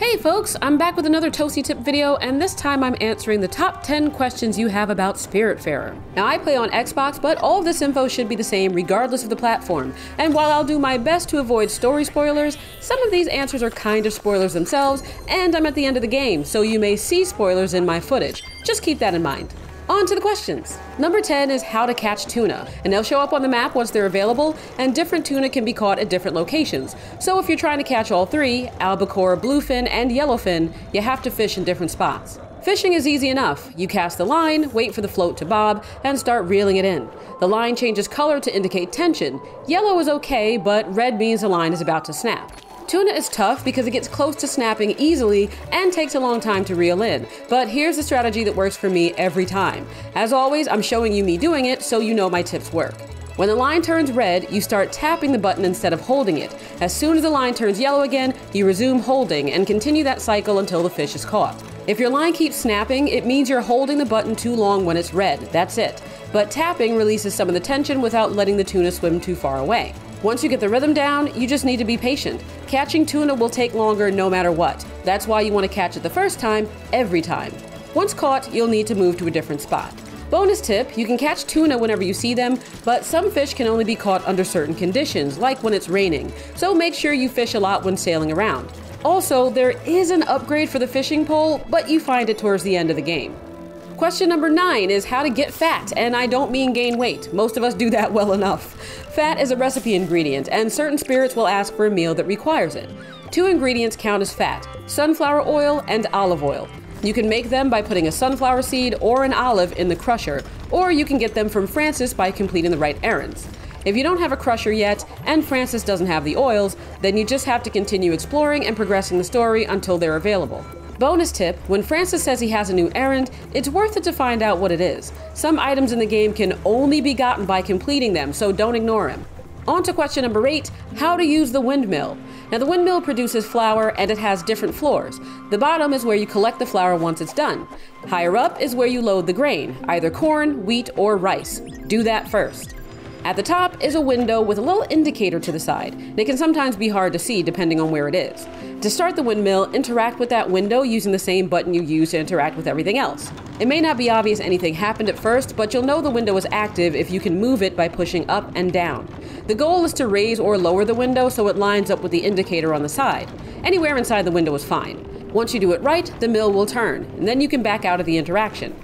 Hey folks, I'm back with another Toasty tip video, and this time I'm answering the top 10 questions you have about Spiritfarer. Now I play on Xbox, but all of this info should be the same regardless of the platform, and while I'll do my best to avoid story spoilers, some of these answers are kind of spoilers themselves, and I'm at the end of the game, so you may see spoilers in my footage. Just keep that in mind. On to the questions. Number 10 is how to catch tuna, and they'll show up on the map once they're available, and different tuna can be caught at different locations. So if you're trying to catch all three, albacore, bluefin, and yellowfin, you have to fish in different spots. Fishing is easy enough. You cast the line, wait for the float to bob, and start reeling it in. The line changes color to indicate tension. Yellow is okay, but red means the line is about to snap. Tuna is tough because it gets close to snapping easily and takes a long time to reel in, but here's the strategy that works for me every time. As always, I'm showing you me doing it so you know my tips work. When the line turns red, you start tapping the button instead of holding it. As soon as the line turns yellow again, you resume holding and continue that cycle until the fish is caught. If your line keeps snapping, it means you're holding the button too long when it's red. That's it. But tapping releases some of the tension without letting the tuna swim too far away. Once you get the rhythm down, you just need to be patient. Catching tuna will take longer no matter what. That's why you want to catch it the first time, every time. Once caught, you'll need to move to a different spot. Bonus tip, you can catch tuna whenever you see them, but some fish can only be caught under certain conditions, like when it's raining. So make sure you fish a lot when sailing around. Also, there is an upgrade for the fishing pole, but you find it towards the end of the game. Question number 9 is how to get fat, and I don't mean gain weight. Most of us do that well enough. Fat is a recipe ingredient, and certain spirits will ask for a meal that requires it. 2 ingredients count as fat: sunflower oil and olive oil. You can make them by putting a sunflower seed or an olive in the crusher, or you can get them from Francis by completing the right errands. If you don't have a crusher yet, and Francis doesn't have the oils, then you just have to continue exploring and progressing the story until they're available. Bonus tip, when Francis says he has a new errand, it's worth it to find out what it is. Some items in the game can only be gotten by completing them, so don't ignore him. On to question number 8, how to use the windmill. Now the windmill produces flour and it has different floors. The bottom is where you collect the flour once it's done. Higher up is where you load the grain, either corn, wheat, or rice. Do that first. At the top is a window with a little indicator to the side. It can sometimes be hard to see depending on where it is. To start the windmill, interact with that window using the same button you use to interact with everything else. It may not be obvious anything happened at first, but you'll know the window is active if you can move it by pushing up and down. The goal is to raise or lower the window so it lines up with the indicator on the side. Anywhere inside the window is fine. Once you do it right, the mill will turn, and then you can back out of the interaction.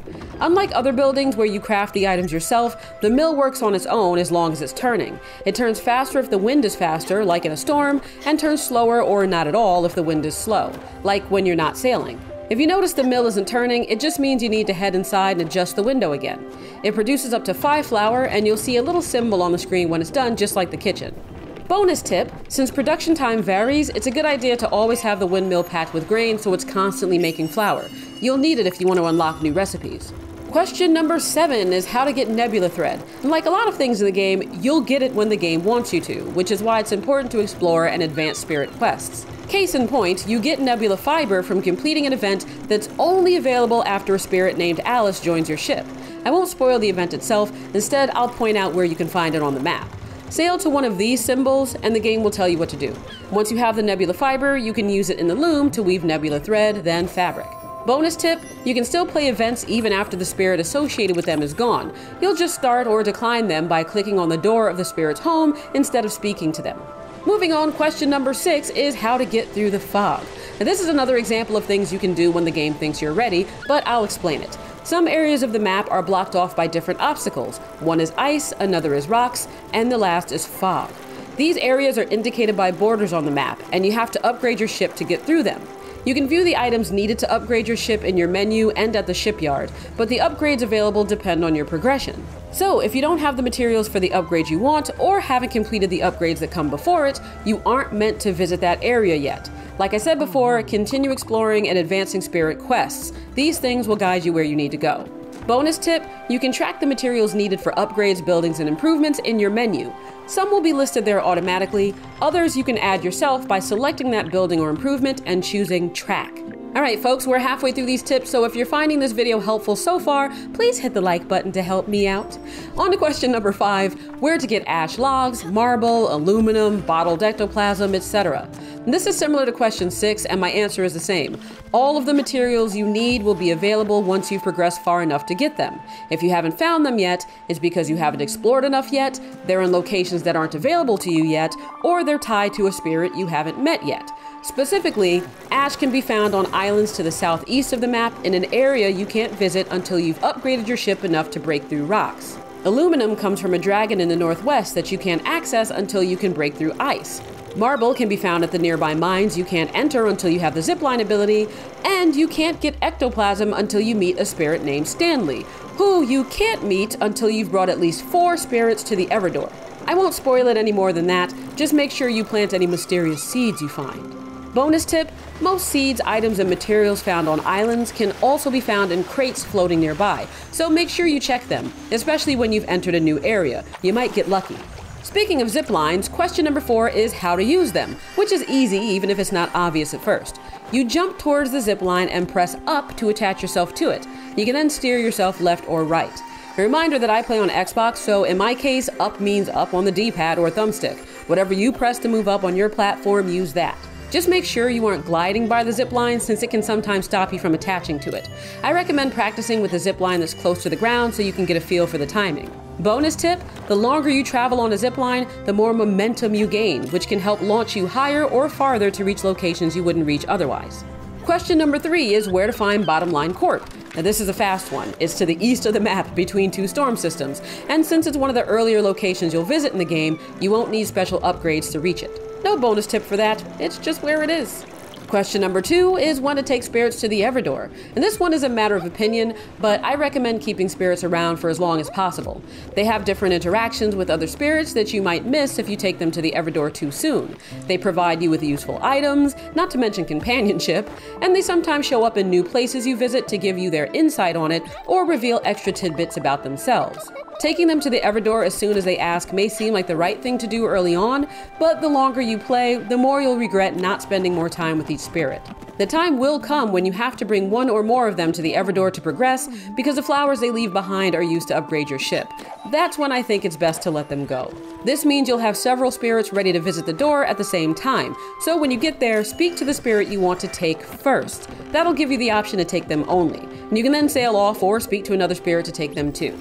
Unlike other buildings where you craft the items yourself, the mill works on its own as long as it's turning. It turns faster if the wind is faster, like in a storm, and turns slower or not at all if the wind is slow, like when you're not sailing. If you notice the mill isn't turning, it just means you need to head inside and adjust the window again. It produces up to 5 flour, and you'll see a little symbol on the screen when it's done, just like the kitchen. Bonus tip, since production time varies, it's a good idea to always have the windmill packed with grain so it's constantly making flour. You'll need it if you want to unlock new recipes. Question number 7 is how to get Nebula Thread. And like a lot of things in the game, you'll get it when the game wants you to, which is why it's important to explore and advance spirit quests. Case in point, you get Nebula Fiber from completing an event that's only available after a spirit named Alice joins your ship. I won't spoil the event itself, instead I'll point out where you can find it on the map. Sail to one of these symbols, and the game will tell you what to do. Once you have the Nebula Fiber, you can use it in the loom to weave Nebula Thread, then fabric. Bonus tip, you can still play events even after the spirit associated with them is gone. You'll just start or decline them by clicking on the door of the spirit's home instead of speaking to them. Moving on, question number 6 is how to get through the fog. Now this is another example of things you can do when the game thinks you're ready, but I'll explain it. Some areas of the map are blocked off by different obstacles. One is ice, another is rocks, and the last is fog. These areas are indicated by borders on the map, and you have to upgrade your ship to get through them. You can view the items needed to upgrade your ship in your menu and at the shipyard, but the upgrades available depend on your progression. So if you don't have the materials for the upgrade you want, or haven't completed the upgrades that come before it, you aren't meant to visit that area yet. Like I said before, continue exploring and advancing spirit quests. These things will guide you where you need to go. Bonus tip, you can track the materials needed for upgrades, buildings, and improvements in your menu. Some will be listed there automatically, others you can add yourself by selecting that building or improvement and choosing Track. Alright folks, we're halfway through these tips, so if you're finding this video helpful so far, please hit the like button to help me out. On to question number 5, where to get ash logs, marble, aluminum, bottled ectoplasm, etc. This is similar to question 6, and my answer is the same. All of the materials you need will be available once you've progressed far enough to get them. If you haven't found them yet, it's because you haven't explored enough yet, they're in locations that aren't available to you yet, or they're tied to a spirit you haven't met yet. Specifically, ash can be found on islands to the southeast of the map in an area you can't visit until you've upgraded your ship enough to break through rocks. Aluminum comes from a dragon in the northwest that you can't access until you can break through ice. Marble can be found at the nearby mines you can't enter until you have the zipline ability, and you can't get ectoplasm until you meet a spirit named Stanley, who you can't meet until you've brought at least 4 spirits to the Everdoor. I won't spoil it any more than that, just make sure you plant any mysterious seeds you find. Bonus tip, most seeds, items, and materials found on islands can also be found in crates floating nearby, so make sure you check them, especially when you've entered a new area. You might get lucky. Speaking of ziplines, question number 4 is how to use them, which is easy even if it's not obvious at first. You jump towards the zipline and press up to attach yourself to it. You can then steer yourself left or right. A reminder that I play on Xbox, so in my case, up means up on the D-pad or thumbstick. Whatever you press to move up on your platform, use that. Just make sure you aren't gliding by the zipline since it can sometimes stop you from attaching to it. I recommend practicing with a zipline that's close to the ground so you can get a feel for the timing. Bonus tip, the longer you travel on a zipline, the more momentum you gain, which can help launch you higher or farther to reach locations you wouldn't reach otherwise. Question number 3 is where to find Bottomline Court. Now this is a fast one. It's to the east of the map between 2 storm systems, and since it's one of the earlier locations you'll visit in the game, you won't need special upgrades to reach it. No bonus tip for that, it's just where it is. Question number 2 is when to take spirits to the Everdoor. And this one is a matter of opinion, but I recommend keeping spirits around for as long as possible. They have different interactions with other spirits that you might miss if you take them to the Everdoor too soon. They provide you with useful items, not to mention companionship, and they sometimes show up in new places you visit to give you their insight on it or reveal extra tidbits about themselves. Taking them to the Everdoor as soon as they ask may seem like the right thing to do early on, but the longer you play, the more you'll regret not spending more time with each spirit. The time will come when you have to bring 1 or more of them to the Everdoor to progress because the flowers they leave behind are used to upgrade your ship. That's when I think it's best to let them go. This means you'll have several spirits ready to visit the door at the same time, so when you get there, speak to the spirit you want to take first. That'll give you the option to take them only, and you can then sail off or speak to another spirit to take them too.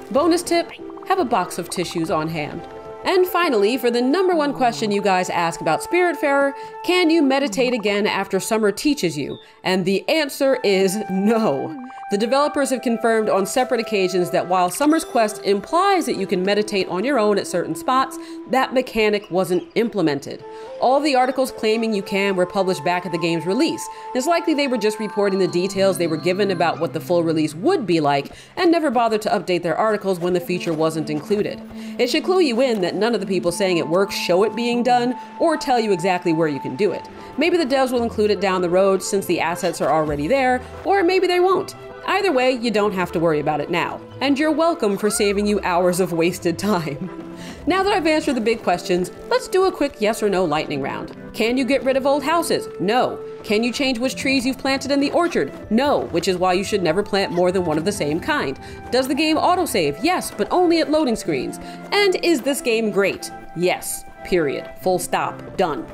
Bonus tip, have a box of tissues on hand. And finally, for the number 1 question you guys ask about Spiritfarer, can you meditate again after summer teaches you? And the answer is no. The developers have confirmed on separate occasions that while Summer's Quest implies that you can meditate on your own at certain spots, that mechanic wasn't implemented. All the articles claiming you can were published back at the game's release. It's likely they were just reporting the details they were given about what the full release would be like, and never bothered to update their articles when the feature wasn't included. It should clue you in that none of the people saying it works show it being done, or tell you exactly where you can do it. Maybe the devs will include it down the road since the assets are already there, or maybe they won't. Either way, you don't have to worry about it now. And you're welcome for saving you hours of wasted time. Now that I've answered the big questions, let's do a quick yes or no lightning round. Can you get rid of old houses? No. Can you change which trees you've planted in the orchard? No, which is why you should never plant more than one of the same kind. Does the game autosave? Yes, but only at loading screens. And is this game great? Yes. Period. Full stop. Done.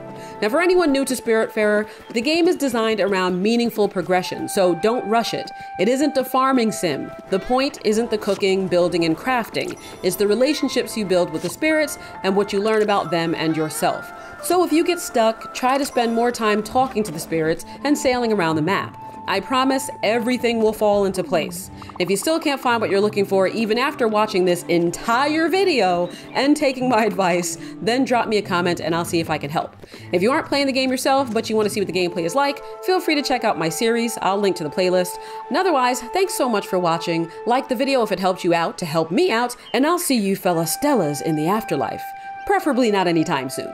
Now for anyone new to Spiritfarer, the game is designed around meaningful progression, so don't rush it. It isn't a farming sim. The point isn't the cooking, building, and crafting. It's the relationships you build with the spirits and what you learn about them and yourself. So if you get stuck, try to spend more time talking to the spirits and sailing around the map. I promise everything will fall into place. If you still can't find what you're looking for even after watching this entire video and taking my advice, then drop me a comment and I'll see if I can help. If you aren't playing the game yourself, but you want to see what the gameplay is like, feel free to check out my series. I'll link to the playlist. And otherwise, thanks so much for watching. Like the video if it helped you out to help me out, and I'll see you fella Stellas in the afterlife. Preferably not anytime soon.